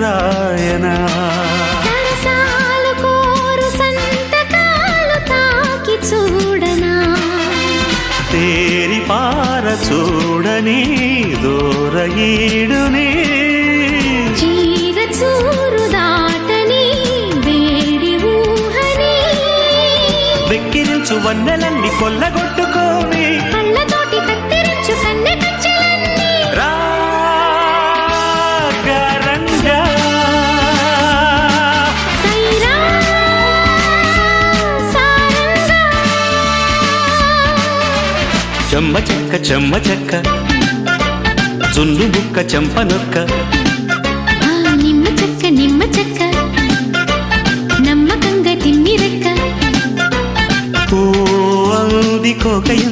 రాయనా సరసాలు కోరు సంతకాలు తాకి చూడనా తేరి పార చూడని దూరయీడుని చీర చూరు దాటని వేడి ఊహని వెక్కిరించు వన్నెలన్నీ కొల్లగొట్టుకోని కళ్ళతోటి కత్తిరించు కన్నె కచ్చలన్నీ రాగరంగా సైరా సారంగా చెమ్మ చెక్క జున్ను బుక్క చెంపనొక్క నిమ్మ చెక్క నమ్మకంగా తిమ్మిరెక్క ఓ అంది కోకయం